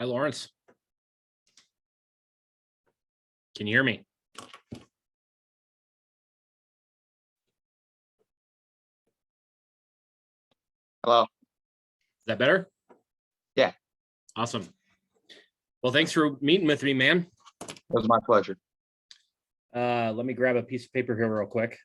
Hi, Lawrence. Can you hear me? Hello. Is that better? Yeah. Awesome. Well, thanks for meeting with me, man. It was my pleasure. Let me grab a piece of paper here real quick.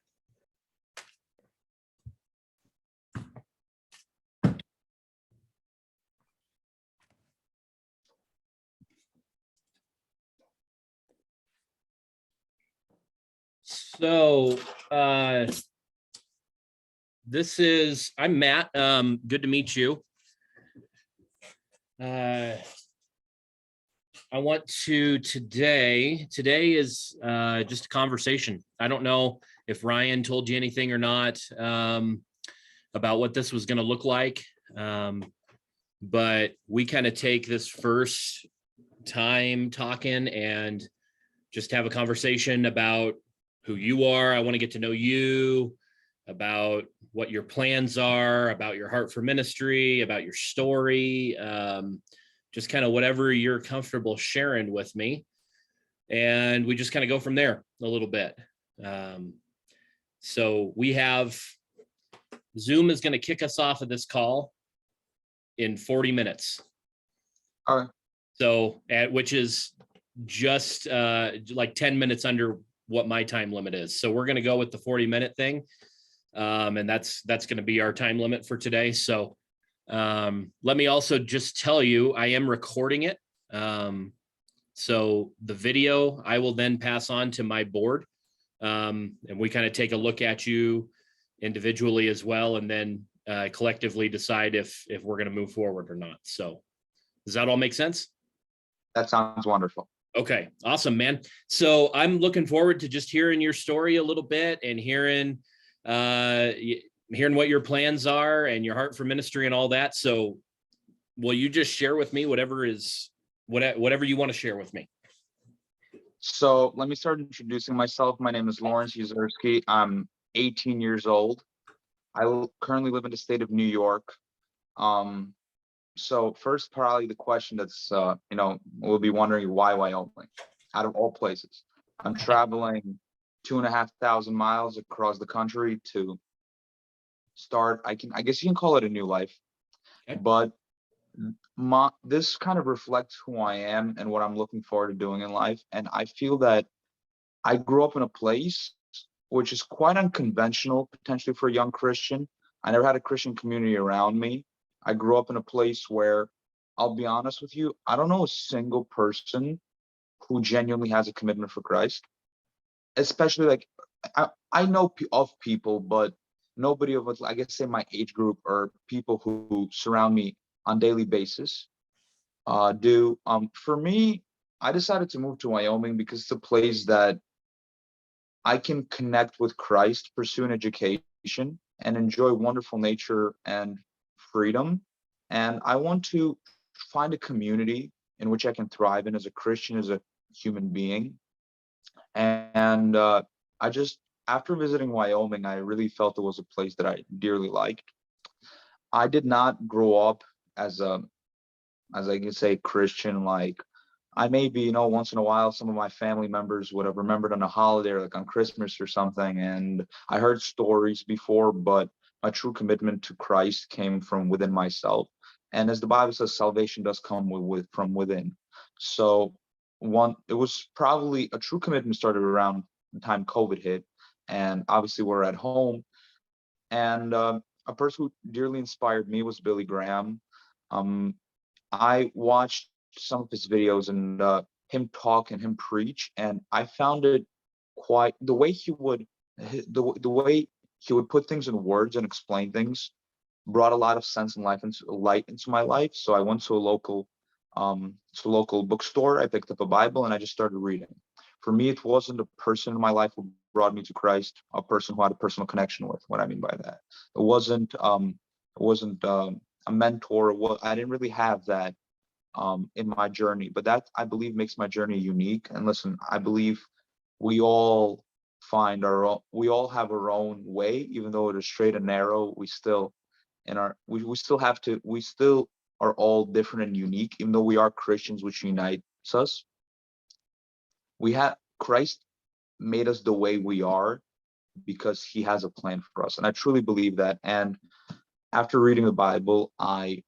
So, I'm Matt. Good to meet you. I want to today is just a conversation. I don't know if Ryan told you anything or not about what this was going to look like. But we kind of take this first time talking and just have a conversation about who you are. I want to get to know you, about what your plans are, about your heart for ministry, about your story, just kind of whatever you're comfortable sharing with me. And we just kind of go from there a little bit. So we have Zoom is going to kick us off of this call in 40 minutes. All right. So which is just like 10 minutes under what my time limit is. So we're going to go with the 40-minute thing. And that's going to be our time limit for today. So let me also just tell you, I am recording it. So the video I will then pass on to my board. And we kind of take a look at you individually as well, and then collectively decide if we're going to move forward or not. So does that all make sense? That sounds wonderful. Okay, awesome, man. So I'm looking forward to just hearing your story a little bit and hearing what your plans are and your heart for ministry and all that. So will you just share with me whatever you want to share with me? So let me start introducing myself. My name is Lawrence Yezersky. I'm 18 years old. I currently live in the state of New York. So first, probably the question that's, we'll be wondering, why Wyoming, out of all places? I'm traveling 2,500 miles across the country to start, I guess you can call it a new life. Okay. But this kind of reflects who I am and what I'm looking forward to doing in life. And I feel that I grew up in a place which is quite unconventional, potentially for a young Christian. I never had a Christian community around me. I grew up in a place where, I'll be honest with you, I don't know a single person who genuinely has a commitment for Christ. Especially, like, I know of people, but nobody of us, I guess, say my age group or people who surround me on daily basis do. For me, I decided to move to Wyoming because it's a place that I can connect with Christ, pursue an education, and enjoy wonderful nature and freedom. And I want to find a community in which I can thrive in as a Christian, as a human being. And after visiting Wyoming, I really felt it was a place that I dearly liked. I did not grow up as I can say, Christian. Like, I maybe, once in a while, some of my family members would have remembered on a holiday or like on Christmas or something. And I heard stories before, but my true commitment to Christ came from within myself. And as the Bible says, salvation does come from within. So it was probably a true commitment started around the time COVID hit. And obviously we're at home. And a person who dearly inspired me was Billy Graham. I watched some of his videos and him talk and him preach, and I found it quite the way he would put things in words and explain things brought a lot of sense and light into my life. So I went to a local bookstore. I picked up a Bible and I just started reading. For me, it wasn't a person in my life who brought me to Christ, a person who had a personal connection with. What I mean by that, it wasn't a mentor. I didn't really have that in my journey, but that, I believe, makes my journey unique. And listen, I believe we all have our own way, even though it is straight and narrow. We still are all different and unique, even though we are Christians, which unites us. We have Christ made us the way we are because he has a plan for us. And I truly believe that. And after reading the Bible, I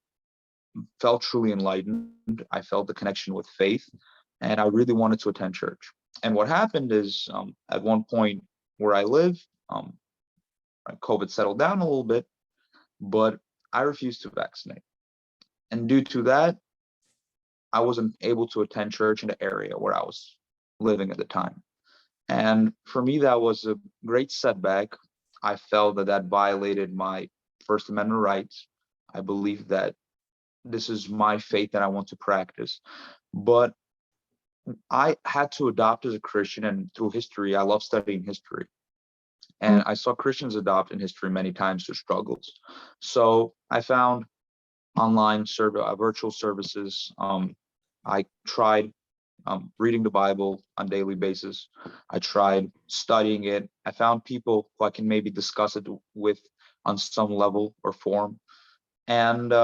felt truly enlightened. I felt the connection with faith, and I really wanted to attend church. And what happened is, at one point where I live, COVID settled down a little bit, but I refused to vaccinate. And due to that, I wasn't able to attend church in the area where I was living at the time. And for me, that was a great setback. I felt that that violated my First Amendment rights. I believe that this is my faith that I want to practice. But I had to adopt as a Christian, and through history, I love studying history. And I saw Christians adopt in history many times through struggles. So I found online virtual services. I tried reading the Bible on a daily basis. I tried studying it. I found people who I can maybe discuss it with on some level or form. And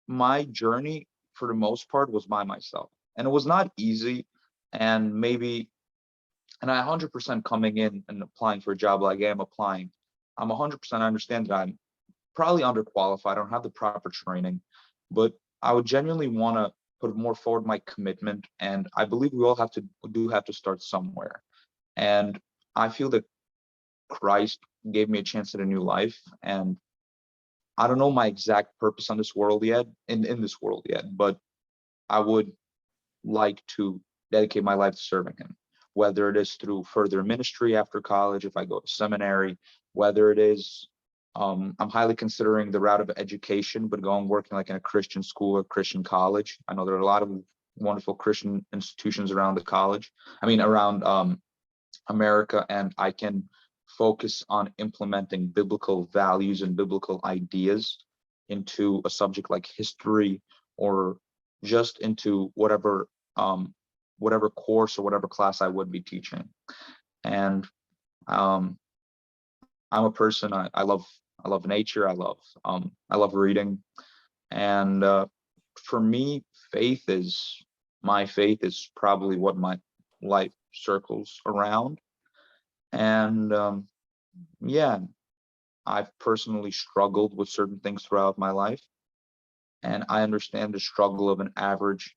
my journey, for the most part, was by myself. And it was not easy. And maybe, and I 100% coming in and applying for a job like I am applying, I'm 100% understand that I'm probably underqualified. I don't have the proper training, but I would genuinely want to put more forward my commitment. And I believe we all have to start somewhere. And I feel that Christ gave me a chance at a new life. And I don't know my exact purpose on this world yet, in this world yet, but I would like to dedicate my life to serving him, whether it is through further ministry after college, if I go to seminary, whether it is, I'm highly considering the route of education, but working like in a Christian school or Christian college. I know there are a lot of wonderful Christian institutions around around America, and I can focus on implementing biblical values and biblical ideas into a subject like history, or just into whatever course or whatever class I would be teaching. And I'm a person, I love nature. I love reading. And for me, my faith is probably what my life circles around. And yeah, I've personally struggled with certain things throughout my life. And I understand the struggle of an average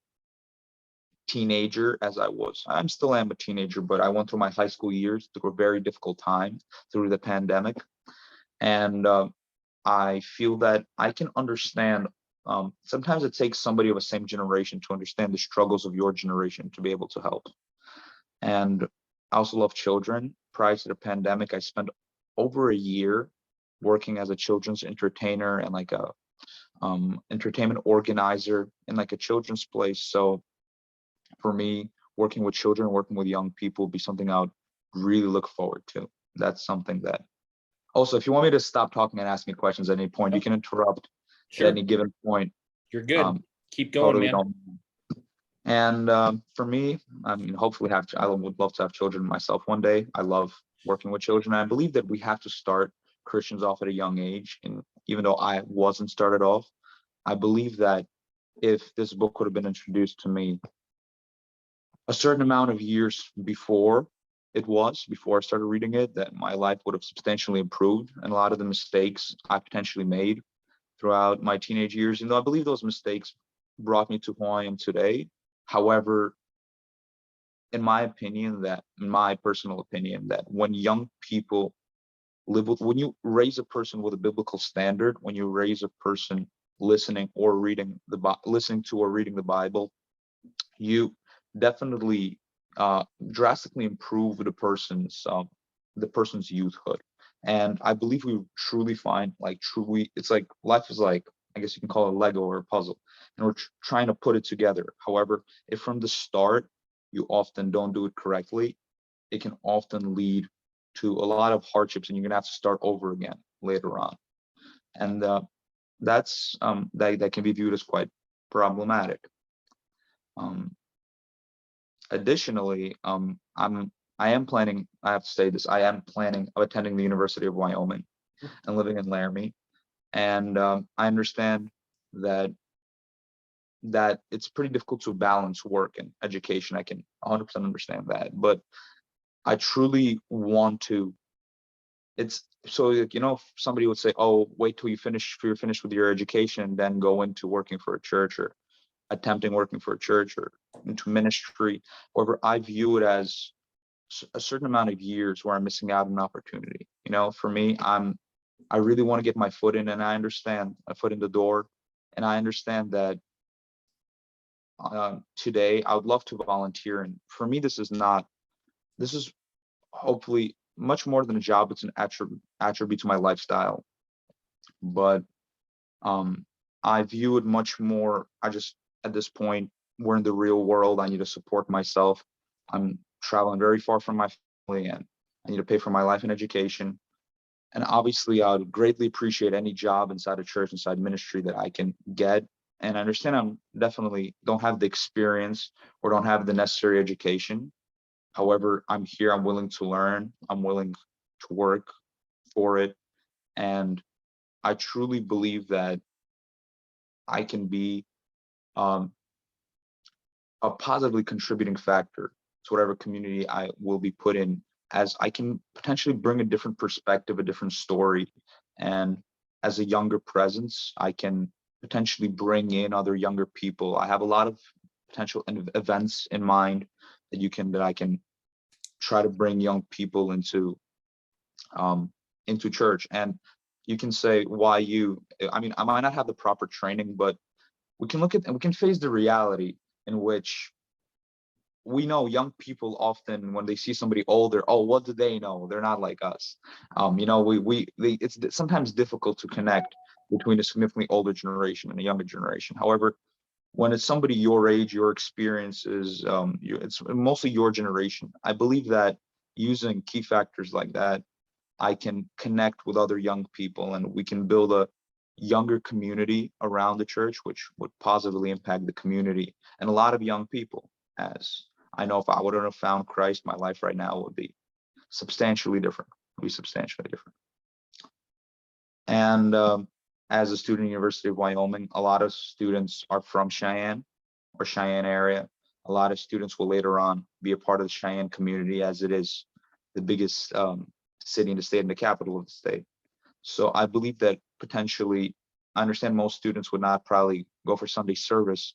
teenager, as I'm still am a teenager, but I went through my high school years through a very difficult time through the pandemic. And I feel that I can understand. Sometimes it takes somebody of the same generation to understand the struggles of your generation to be able to help. And I also love children. Prior to the pandemic, I spent over a year working as a children's entertainer and like a entertainment organizer in like a children's place. So for me, working with children, working with young people would be something I would really look forward to. That's something that, also, if you want me to stop talking and ask me questions at any point, you can interrupt Sure. at any given point. You're good. Keep going, Totally man. don't. And for me, hopefully I would love to have children myself one day. I love working with children. I believe that we have to start Christians off at a young age. And even though I wasn't started off, I believe that if this book would have been introduced to me a certain amount of years before I started reading it, that my life would have substantially improved. And a lot of the mistakes I potentially made throughout my teenage years, I believe those mistakes brought me to who I am today. However, in my personal opinion, that when young people when you raise a person with a biblical standard, when you raise a person listening to or reading the Bible, you definitely drastically improve the person's youthhood. And I believe we truly find, it's like life is like, I guess you can call it Lego or a puzzle, and we're trying to put it together. However, if from the start you often don't do it correctly, it can often lead to a lot of hardships, and you're gonna have to start over again later on. And that can be viewed as quite problematic. Additionally, I am planning, I have to say this, I am planning of attending the University of Wyoming and living in Laramie. And I understand that that it's pretty difficult to balance work and education. I can 100% understand that, but I truly want to. It's so, like, somebody would say, "Oh, wait till you're finished with your education, and then go into working for a church or attempting working for a church or into ministry." However, I view it as a certain amount of years where I'm missing out on an opportunity. For me, I really want to get my foot in, and I understand a foot in the door, and I understand that today I would love to volunteer. And for me, this is hopefully much more than a job. It's an attribute to my lifestyle. But I view it much more. At this point, we're in the real world. I need to support myself. I'm traveling very far from my family, and I need to pay for my life and education. And obviously, I would greatly appreciate any job inside a church, inside ministry that I can get. And I understand I'm definitely don't have the experience or don't have the necessary education. However, I'm here. I'm willing to learn. I'm willing to work for it. And I truly believe that I can be um, a positively contributing factor to whatever community I will be put in, as I can potentially bring a different perspective, a different story. And as a younger presence, I can potentially bring in other younger people. I have a lot of potential events in mind that I can try to bring young people into church. And you can say, why you? I mean, I might not have the proper training, but we can face the reality in which we know young people often, when they see somebody older, oh, what do they know? They're not like us. It's sometimes difficult to connect between a significantly older generation and a younger generation. However, when it's somebody your age, your experiences, it's mostly your generation. I believe that using key factors like that, I can connect with other young people, and we can build a younger community around the church, which would positively impact the community and a lot of young people. As I know, if I wouldn't have found Christ, my life right now would be substantially different. Would be substantially different. And as a student at University of Wyoming, a lot of students are from Cheyenne or Cheyenne area. A lot of students will later on be a part of the Cheyenne community, as it is the biggest city in the state and the capital of the state. So I believe that potentially, I understand most students would not probably go for Sunday service.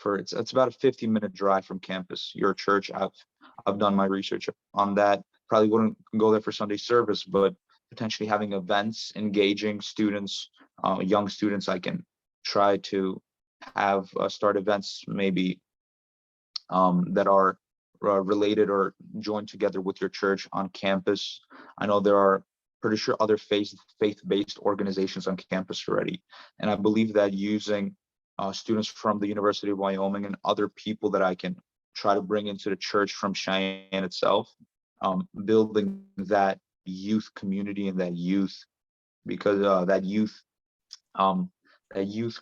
It's about a 15-minute drive from campus. Your church, I've done my research on that. Probably wouldn't go there for Sunday service, but potentially having events, engaging students, young students, I can try to have start events maybe that are related or joined together with your church on campus. I know there are pretty sure other faith-based organizations on campus already. And I believe that using students from the University of Wyoming and other people that I can try to bring into the church from Cheyenne itself, building that youth community and that youth, because that youth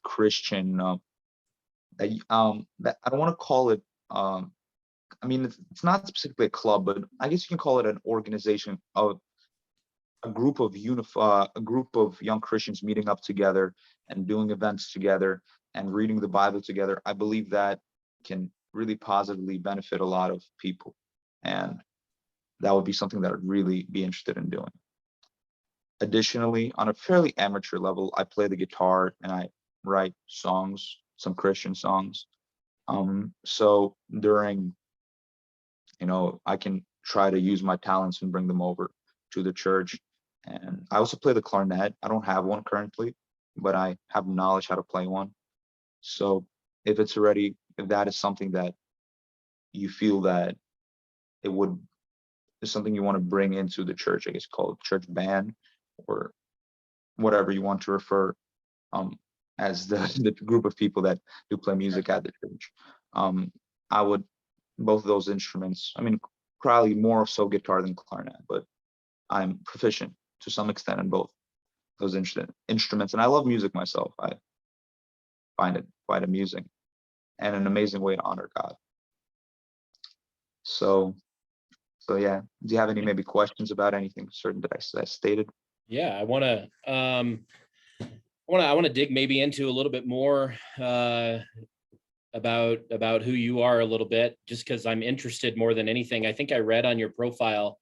Christian, that I don't want to call it, I mean, it's not specifically a club, but I guess you can call it an organization of a group of young Christians meeting up together and doing events together and reading the Bible together. I believe that can really positively benefit a lot of people, and that would be something that I'd really be interested in doing. Additionally, on a fairly amateur level, I play the guitar and I write songs, some Christian songs. So during, I can try to use my talents and bring them over to the church. And I also play the clarinet. I don't have one currently, but I have knowledge how to play one. So if that is something that you feel that it would is something you want to bring into the church, I guess call it church band or whatever you want to refer as the group of people that do play music at the church. I would both of those instruments. I mean, probably more so guitar than clarinet, but I'm proficient to some extent in both those instruments. And I love music myself. I find it quite amusing and an amazing way to honor God. So yeah. Do you have any maybe questions about anything certain that I stated? Yeah, I want to dig maybe into a little bit more about who you are a little bit, just because I'm interested more than anything. I think I read on your profile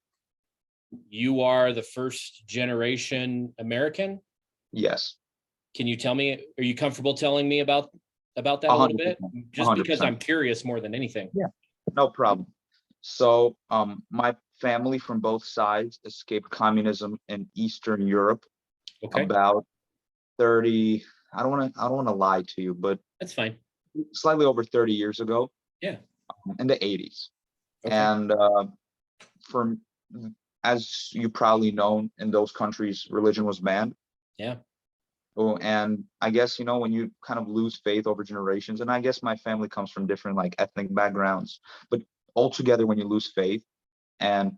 you are the first generation American. Yes, Can you tell me? Are you comfortable telling me about that a little bit? 100%, Just because 100%. I'm curious more than anything. Yeah, no problem. So, my family from both sides escaped communism in Eastern Europe Okay, about 30, I don't want to lie to you, but that's fine. slightly over 30 years ago, Yeah. in the 80s. Okay. And from as you probably know, in those countries, religion was banned. Yeah. Oh, and I guess, when you kind of lose faith over generations, and I guess my family comes from different like ethnic backgrounds, but altogether, when you lose faith, and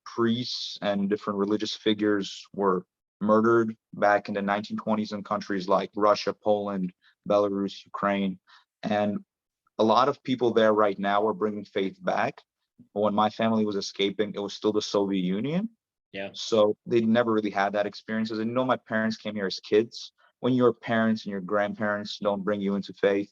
priests and different religious figures were murdered back in the 1920s in countries like Russia, Poland, Belarus, Ukraine, and a lot of people there right now are bringing faith back. But when my family was escaping, it was still the Soviet Union. Yeah. So they never really had that experiences. And my parents came here as kids. When your parents and your grandparents don't bring you into faith,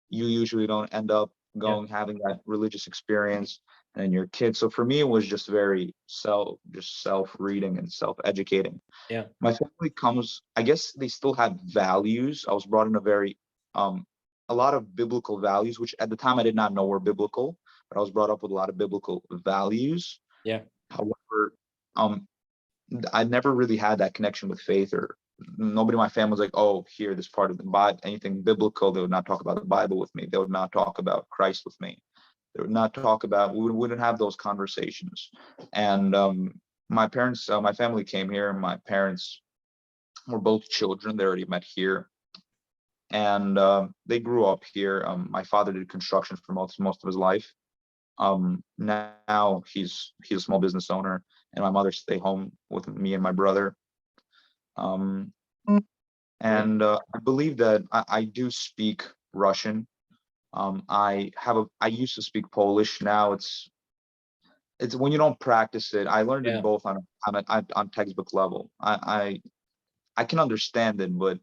you usually don't end up Yeah. having that religious experience and your kids. So for me, it was just very self reading and self educating. Yeah. My family comes, I guess they still had values. I was brought in a lot of biblical values, which at the time I did not know were biblical, but I was brought up with a lot of biblical values. Yeah. However, um, I never really had that connection with faith, or nobody in my family was like, oh, here, this part of the Bible, anything biblical. They would not talk about the Bible with me. They would not talk about Christ with me. They would not talk about, we wouldn't have those conversations. And my family came here, and my parents were both children. They already met here. And they grew up here. My father did construction for most of his life. Now he's a small business owner, and my mother stay home with me and my brother. Um, Great. and I believe that I do speak Russian. I used to speak Polish. Now it's when you don't practice it. I learned it Yeah. both on textbook level. I can understand it, but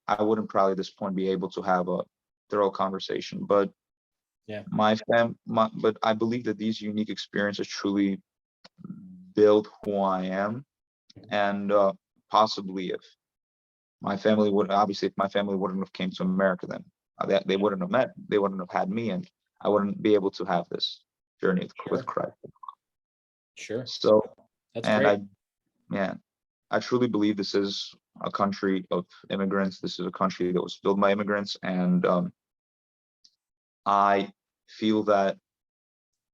I wouldn't probably at this point be able to have a thorough conversation. But Yeah. but I believe that these unique experiences truly build who I am, and possibly if my family wouldn't have came to America, then they wouldn't have met, they wouldn't have had me, and I wouldn't be able to have this journey with Sure. Christ. Sure. So, That's and great. yeah, I truly believe this is a country of immigrants. This is a country that was built by immigrants, and I feel that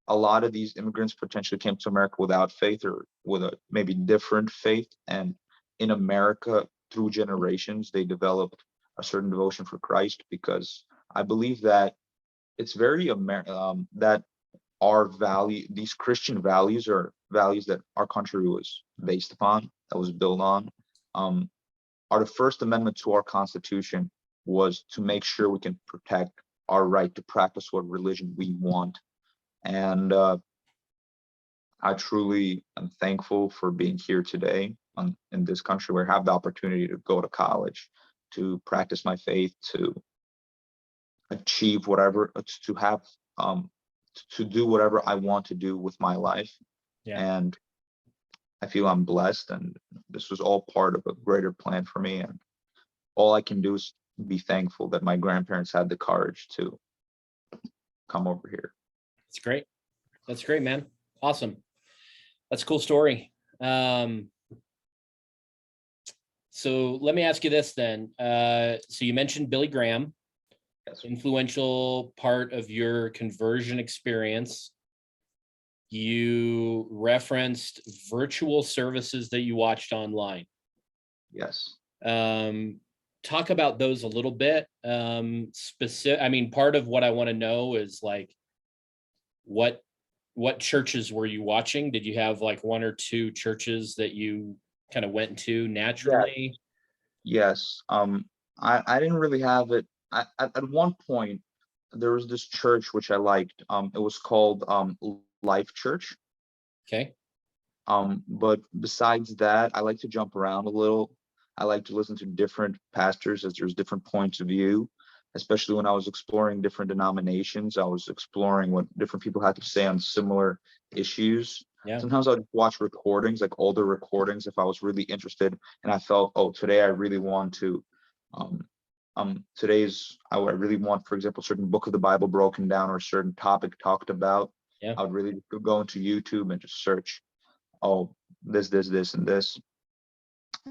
a lot of these immigrants potentially came to America without faith, or with a maybe different faith. And in America, through generations, they developed a certain devotion for Christ, because I believe that it's very that our value, these Christian values, are values that our country was based upon, that was built on. Um, our First Amendment to our Constitution was to make sure we can protect our right to practice what religion we want. And I truly am thankful for being here today in this country, where I have the opportunity to go to college, to practice my faith, to achieve whatever, to have, to do whatever I want to do with my life. Yeah. And I feel I'm blessed, and this was all part of a greater plan for me. And all I can do is be thankful that my grandparents had the courage to come over here. That's great. That's great, man. Awesome. That's a cool story. So let me ask you this then. So you mentioned Billy Graham, Yes. influential part of your conversion experience. You referenced virtual services that you watched online. Yes. Talk about those a little bit. I mean, part of what I want to know is like, what churches were you watching? Did you have like one or two churches that you kind of went to Yeah. naturally? Yes. I didn't really have it. At one point, there was this church which I liked. It was called Life Church. Okay. But besides that, I like to jump around a little. I like to listen to different pastors, as there's different points of view. especially when I was exploring different denominations. I was exploring what different people had to say on similar issues. Yeah. Sometimes I'd watch recordings, like older recordings, if I was really interested and I felt, oh, today I really want to, I really want, for example, a certain book of the Bible broken down or a certain topic talked about. Yeah. I would really go into YouTube and just search, oh, this, and this,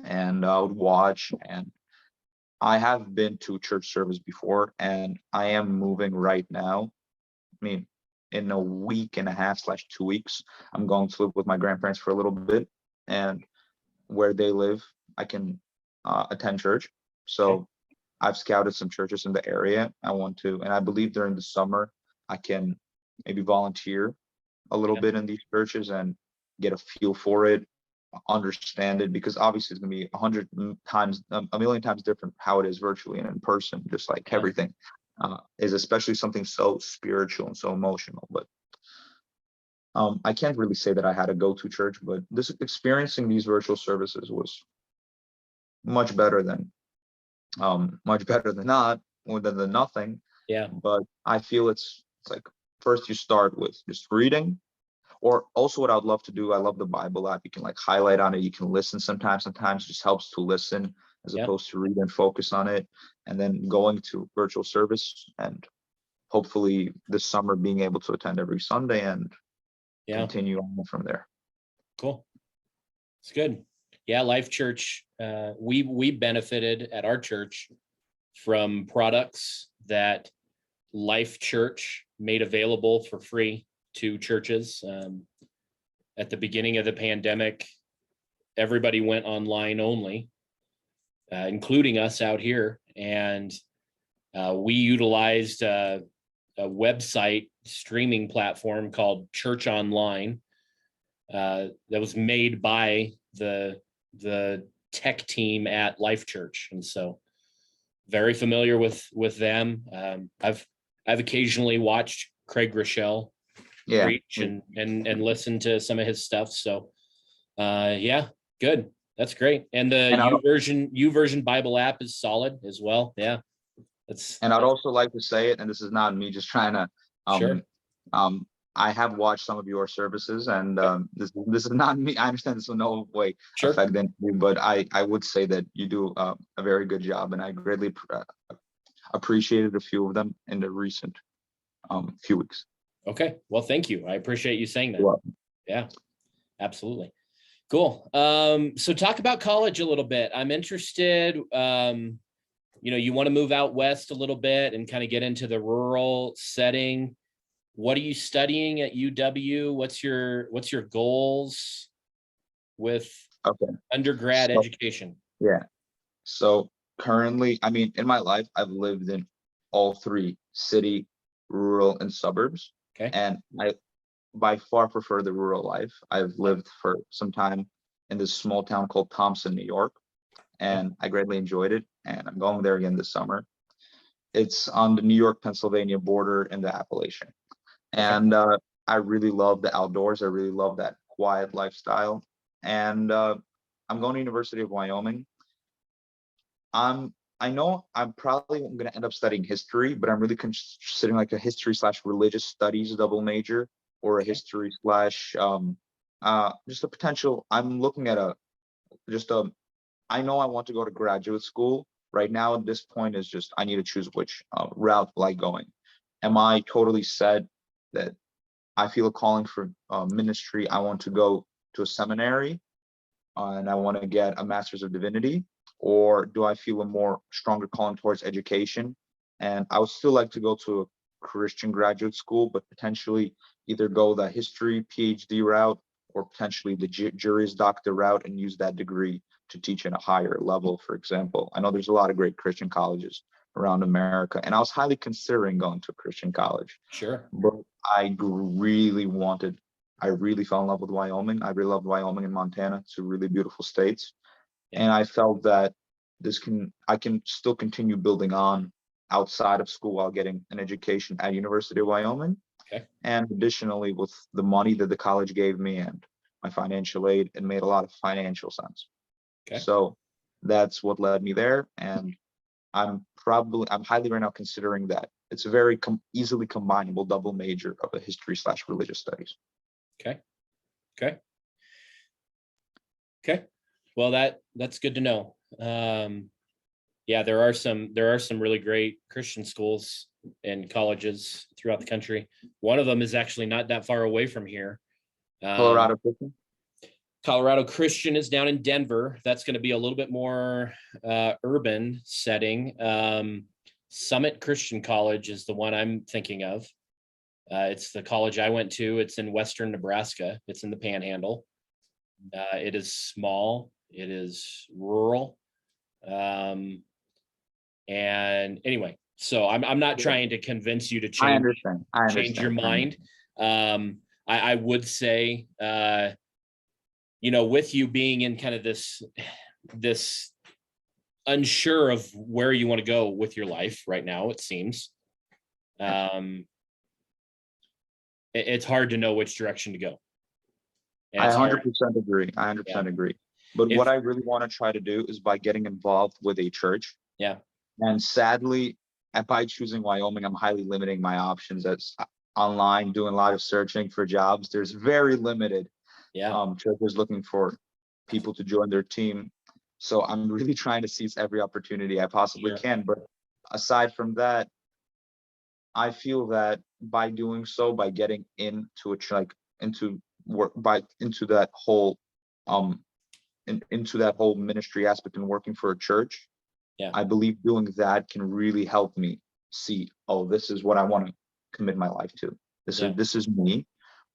and I would watch. And I have been to church service before, and I am moving right now. I mean, in a week and a half slash 2 weeks, I'm going to live with my grandparents for a little bit, and where they live, I can attend church. So Okay. I've scouted some churches in the area. I want to, and I believe during the summer, I can maybe volunteer a little Yeah. bit in these churches and get a feel for it, understand it, because obviously it's gonna be 100 times, a million times different how it is virtually and in person, just like Yeah. everything is, especially something so spiritual and so emotional. But I can't really say that I had a go-to church, but this experiencing these virtual services was much better than not, or than nothing. Yeah. But I feel it's like, first you start with just reading, or also what I'd love to do, I love the Bible app. You can like highlight on it, you can listen sometimes. Sometimes it just helps to listen as Yeah. opposed to read and focus on it. And then going to virtual service, and hopefully this summer being able to attend every Sunday and Yeah. continue on from there. Cool. It's good. Yeah. Life Church. We benefited at our church from products that Life Church made available for free to churches. At the beginning of the pandemic, everybody went online only, including us out here. And we utilized a website streaming platform called Church Online that was made by the tech team at Life Church. And so very familiar with them. I've occasionally watched Craig Rochelle preach and listen to some of his stuff. So yeah, good. That's great. And the YouVersion Bible app is solid as well. Yeah. And I'd also like to say it, and this is not me just trying to sure. I have watched some of your services, and this is not me. I understand this will no way Sure. affect the interview, but I would say that you do a very good job, and I greatly appreciated a few of them in the recent few weeks. Okay. Well, thank you. I appreciate you saying that. You're welcome. Yeah, absolutely. Cool. So talk about college a little bit. I'm interested. You want to move out west a little bit and kind of get into the rural setting. What are you studying at UW? What's your goals with undergrad education? Yeah. So currently, I mean, in my life, I've lived in all three: city, rural, and suburbs. Okay. And I by far prefer the rural life. I've lived for some time in this small town called Thompson, New York, and I greatly enjoyed it. And I'm going there again this summer. It's on the New York-Pennsylvania border in the Appalachian. And I really love the outdoors. I really love that quiet lifestyle. And I'm going to University of Wyoming. I know I'm probably going to end up studying history, but I'm really considering like a history / religious studies double major, or a history / just a potential. I'm looking at I know I want to go to graduate school. Right now at this point is just, I need to choose which route will I going. Am I totally set that I feel a calling for ministry? I want to go to a seminary and I want to get a master's of divinity, or do I feel a more stronger calling towards education? And I would still like to go to a Christian graduate school, but potentially either go the history PhD route, or potentially the Juris Doctor route and use that degree to teach in a higher level. For example, I know there's a lot of great Christian colleges around America, and I was highly considering going to a Christian college. Sure. But I really fell in love with Wyoming. I really loved Wyoming and Montana. Two really beautiful states. Yeah. And I felt that I can still continue building on outside of school while getting an education at University of Wyoming. Okay. And additionally, with the money that the college gave me and my financial aid, it made a lot of financial sense. Okay. So that's what led me there. And I'm highly right now considering that. It's a very easily combinable double major of a history/religious studies. Okay. Okay. Okay. Well, that's good to know. Yeah, there are some really great Christian schools and colleges throughout the country. One of them is actually not that far away from here. Colorado Christian? Colorado Christian is down in Denver. That's going to be a little bit more urban setting. Summit Christian College is the one I'm thinking of. It's the college I went to. It's in Western Nebraska. It's in the Panhandle. It is small. It is rural. And anyway, so I'm not trying to convince you to change your mind. I would say, with you being in kind of this unsure of where you want to go with your life right now, it seems, it's hard to know which direction to go. I 100% agree. I 100% agree. But what I really want to try to do is by getting involved with a church. Yeah. And sadly, by choosing Wyoming, I'm highly limiting my options. As online, doing a lot of searching for jobs. There's very limited churches looking for people to join their team. So I'm really trying to seize every opportunity I possibly can. But aside from that, I feel that by doing so, by getting into into that whole into that whole ministry aspect and working for a church, I believe doing that can really help me see, oh, this is what I want to commit my life to. This is me.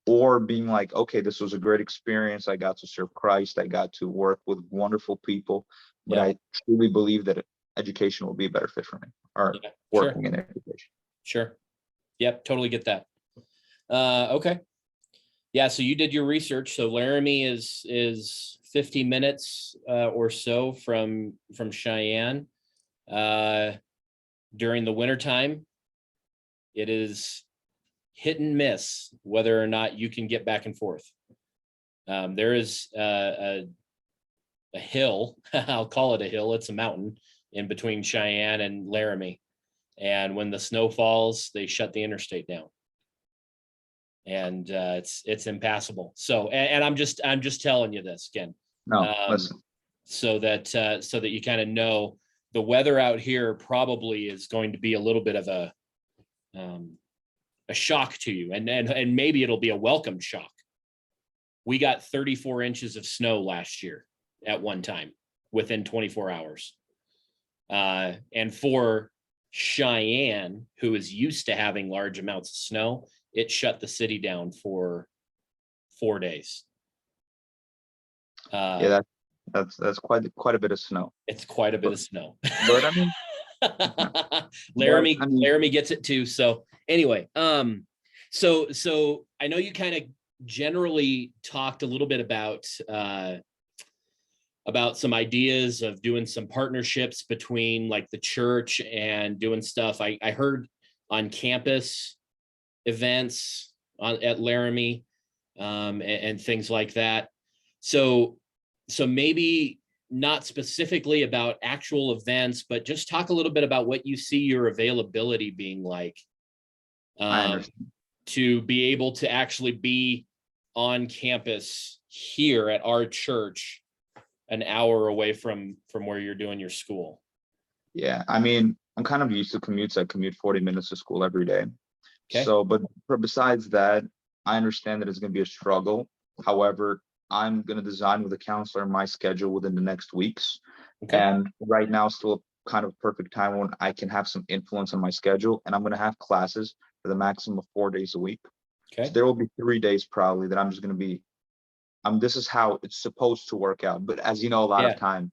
Or being like, okay, this was a great experience. I got to serve Christ. I got to work with wonderful people. But I truly believe that education will be a better fit for me, or working in education. Sure. Yep. Totally get that. Okay. Yeah. So you did your research. So Laramie is 50 minutes or so from Cheyenne. During the wintertime, it is hit and miss whether or not you can get back and forth. There is a hill, I'll call it a hill, it's a mountain in between Cheyenne and Laramie. And when the snow falls, they shut the interstate down. And it's impassable. So, and I'm just telling you this again. No, listen. So that you kind of know the weather out here probably is going to be a little bit of a shock to you, and maybe it'll be a welcome shock. We got 34 inches of snow last year at one time within 24 hours. And for Cheyenne, who is used to having large amounts of snow, it shut the city down for 4 days. That's quite a bit of snow. It's quite a bit of snow. But I mean, Laramie gets it too. So anyway, so I know you kind of generally talked a little bit about some ideas of doing some partnerships between like the church and doing stuff. I heard on campus events at Laramie and things like that. So maybe not specifically about actual events, but just talk a little bit about what you see your availability being like to be able to actually be on campus here at our church an hour away from where you're doing your school. Yeah, I mean, I'm kind of used to commutes. I commute 40 minutes to school every day. Okay. So, but besides that, I understand that it's going to be a struggle. However, I'm going to design with a counselor my schedule within the next weeks. Okay. And right now, still kind of perfect time when I can have some influence on my schedule. And I'm going to have classes for the maximum of 4 days a week. Okay. So there will be 3 days probably that I'm just going to be, this is how it's supposed to work out. But as you know, a lot of time,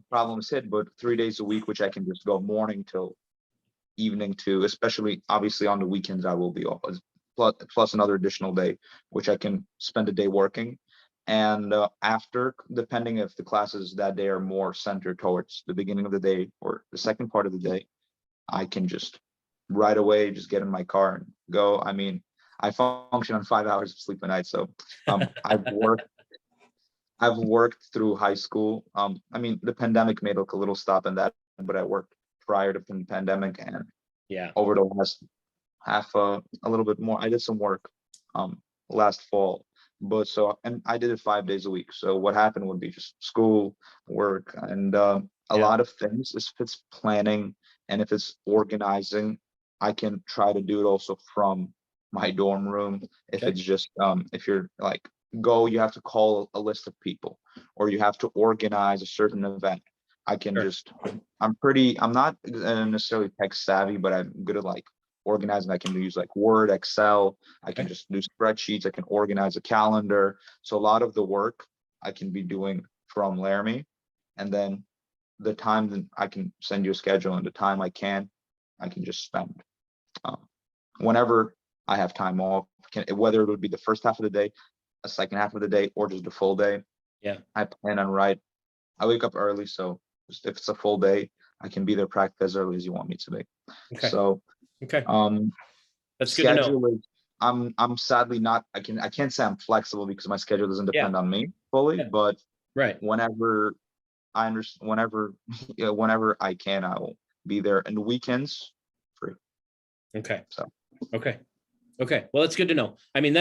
problems hit, but 3 days a week, which I can just go morning till evening to, especially obviously on the weekends, I will be off, plus another additional day, which I can spend a day working. And after, depending if the classes that day are more centered towards the beginning of the day or the second part of the day, I can just right away just get in my car and go. I mean, I function on 5 hours of sleep a night. So I've worked through high school. I mean, the pandemic made like a little stop in that, but I worked prior to the pandemic, and Yeah. over the last a little bit more. I did some work last fall, but and I did it 5 days a week. So what happened would be just school, work, and a Yeah. lot of things. If it's planning and if it's organizing, I can try to do it also from my dorm room. If Okay. it's just if you're like you have to call a list of people, or you have to organize a certain event. I can Sure. just, I'm not necessarily tech savvy, but I'm good at like organizing. I can use like Word, Excel. I can Okay. just do spreadsheets. I can organize a calendar. So a lot of the work I can be doing from Laramie, and then the time that I can send you a schedule, and the time I can just spend whenever I have time off, whether it would be the first half of the day, a second half of the day, or just the full day. Yeah. I plan on I wake up early, so if it's a full day, I can be there practice as early as you want me to be. Okay. So Okay. That's good to know. schedule is, I'm sadly not, I can't say I'm flexible because my schedule doesn't Yeah. depend on me fully, Yeah. but Right. whenever I understand, whenever I can, I will be there. And the weekends, free. Okay. So Okay. Okay. Well, that's good to know. I mean,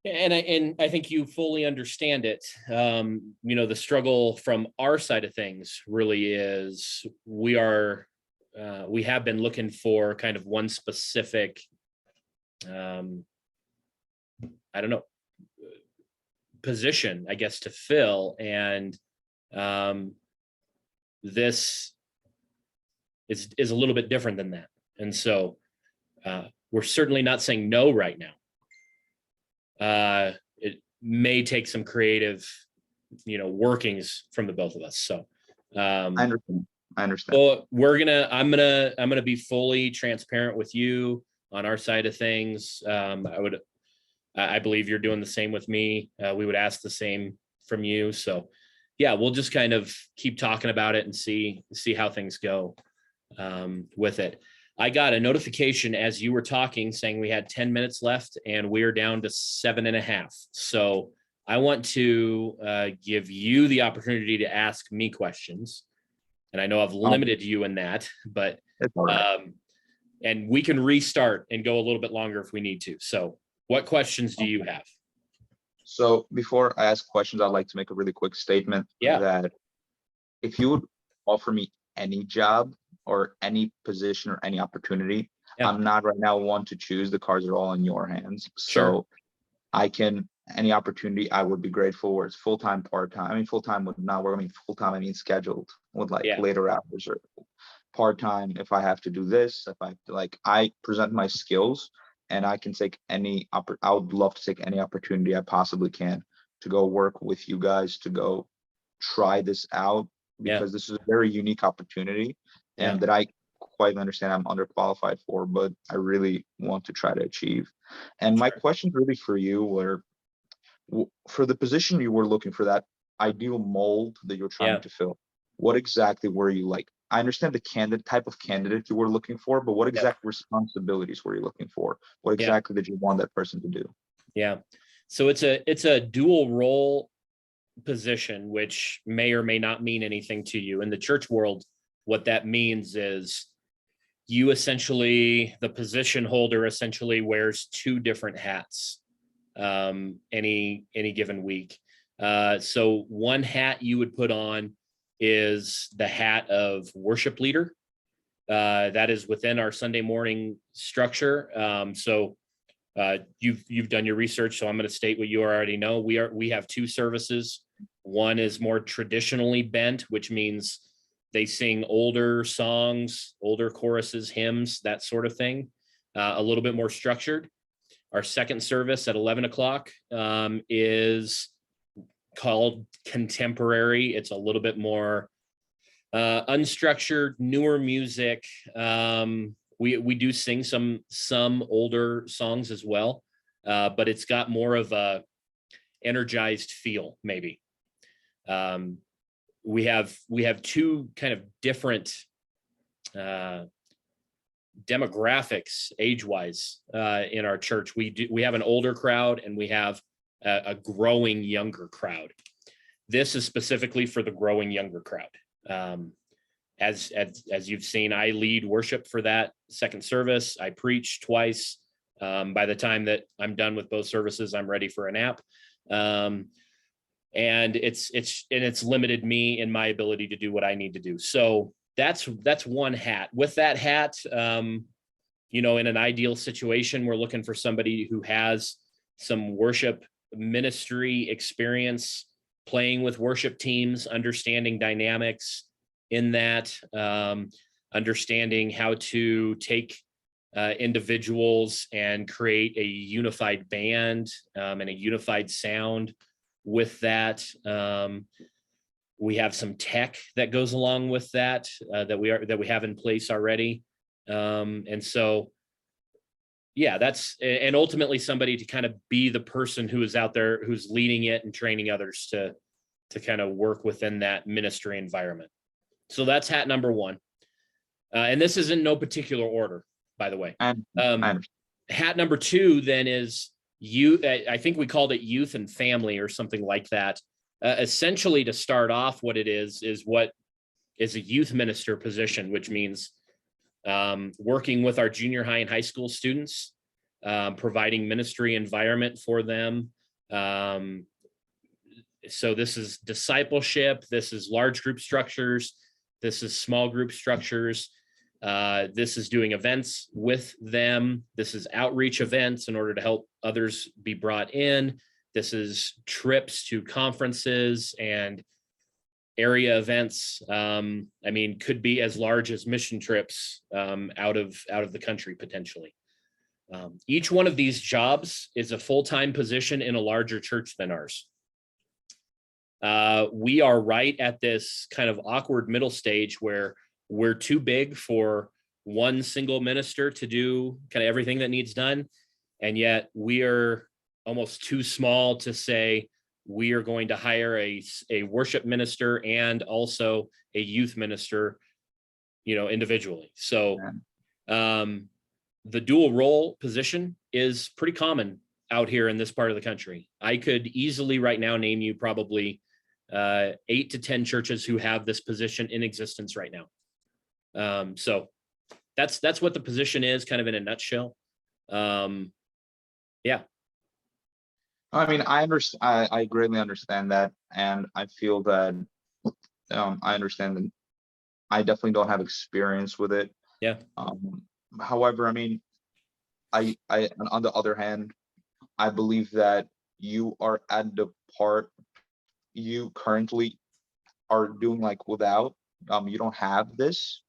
and I think you fully understand it. The struggle from our side of things really is we have been looking for kind of one specific, I don't know, position, I guess, to fill. And this is a little bit different than that. And so we're certainly not saying no right now. It may take some creative, workings from the both of us. So I understand. well, I'm gonna be fully transparent with you on our side of things. I believe you're doing the same with me. We would ask the same from you. So yeah, we'll just kind of keep talking about it and see how things go with it. I got a notification as you were talking saying we had 10 minutes left and we're down to 7.5. So I want to give you the opportunity to ask me questions. And I know I've limited you in that, but It's all right. and we can restart and go a little bit longer if we need to. So what questions do you have? So before I ask questions, I'd like to make a really quick statement that if you would offer me any job or any position or any opportunity, I'm not right now one to choose. The cards are all in your hands. So any opportunity, I would be grateful, where it's full-time, part-time. I mean, full-time would not work. I mean, full-time, I mean, scheduled with like later hours, or part-time. If I have to do this, I present my skills, and I can take I would love to take any opportunity I possibly can to go work with you guys, to go try this out, because this is a very unique opportunity, and that I quite understand I'm underqualified for, but I really want to try to achieve. And my questions really for you were, for the position you were looking for, that ideal mold that you're trying to fill, what exactly were you like? I understand the type of candidate you were looking for, but what exact responsibilities were you looking for? What exactly did you want that person to do? Yeah. So it's a dual role position, which may or may not mean anything to you. In the church world, what that means is the position holder essentially wears two different hats any given week. So one hat you would put on is the hat of worship leader. That is within our Sunday morning structure. So you've done your research, so I'm going to state what you already know. We have two services. One is more traditionally bent, which means they sing older songs, older choruses, hymns, that sort of thing, a little bit more structured. Our second service at 11 o'clock is called contemporary. It's a little bit more unstructured, newer music. We do sing some older songs as well, but it's got more of a energized feel, maybe. We have two kind of different demographics age-wise in our church. We have an older crowd and we have a growing younger crowd. This is specifically for the growing younger crowd. as you've seen, I lead worship for that second service. I preach twice. By the time that I'm done with both services, I'm ready for a nap. And it's limited me in my ability to do what I need to do. So that's one hat. With that hat, in an ideal situation, we're looking for somebody who has some worship ministry experience, playing with worship teams, understanding dynamics in that, understanding how to take individuals and create a unified band and a unified sound with that. We have some tech that goes along with that, that we have in place already. And so, yeah, and ultimately somebody to kind of be the person who is out there, who's leading it and training others to kind of work within that ministry environment. So that's hat number one. And this is in no particular order, by the way. Hat number two then is I think we called it youth and family or something like that. Essentially, to start off, what it is what is a youth minister position, which means working with our junior high and high school students, providing ministry environment for them. So this is discipleship, this is large group structures, this is small group structures, this is doing events with them, this is outreach events in order to help others be brought in, this is trips to conferences and area events. Could be as large as mission trips out of the country potentially. Each one of these jobs is a full-time position in a larger church than ours. We are right at this kind of awkward middle stage where we're too big for one single minister to do kind of everything that needs done. And yet we are almost too small to say we are going to hire a worship minister and also a youth minister, individually. So the dual role position is pretty common out here in this part of the country. I could easily right now name you probably 8 to 10 churches who have this position in existence right now. So that's what the position is, kind of in a nutshell. Yeah. I understand. I greatly understand that, and I feel that I understand that I definitely don't have experience with it. Yeah. However, I on the other hand, I believe that you are at the part you currently are doing without. You don't have this.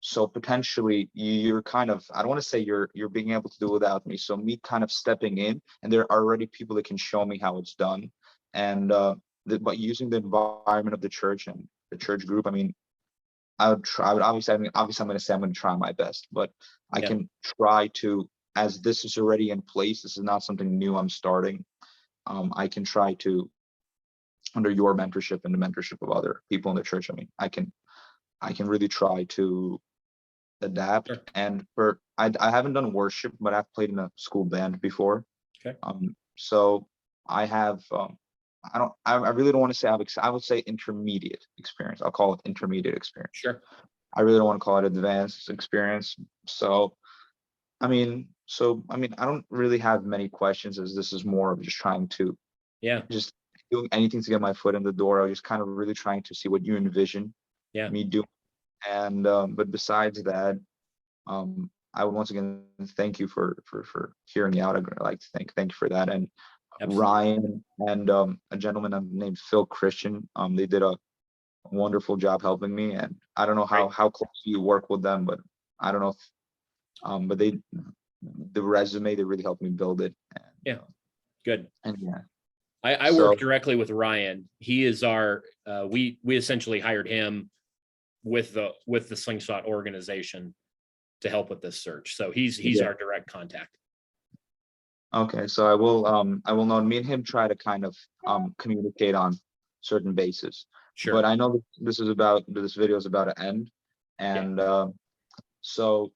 So potentially you're kind of, I don't want to say you're being able to do without me. So me kind of stepping in, and there are already people that can show me how it's done. And but using the environment of the church and the church group, I would obviously I'm going to say I'm going to try my best, but I can try to, as this is already in place, this is not something new I'm starting. I can try to, under your mentorship and the mentorship of other people in the church, I can really try to adapt. Sure. And I haven't done worship, but I've played in a school band before. Okay. So I have I really don't want to say I would say intermediate experience. I'll call it intermediate experience. Sure. I really don't want to call it advanced experience. So I don't really have many questions, as this is more of just trying to just doing anything to get my foot in the door. I was just kind of really trying to see what you envision me doing. And but besides that, I would once again thank you for hearing me out. I'd like to thank you for that. And absolutely. Ryan and a gentleman named Phil Christian, they did a wonderful job helping me. And I don't know how close you work with them, but I don't know if but the resume, they really helped me build it. And, good. And I work directly with Ryan. He is our we essentially hired him with the Slingshot organization to help with this search. So he's our direct contact. Okay, so I will know. Me and him try to kind of communicate on certain bases. Sure. But I know this video is about to end, and so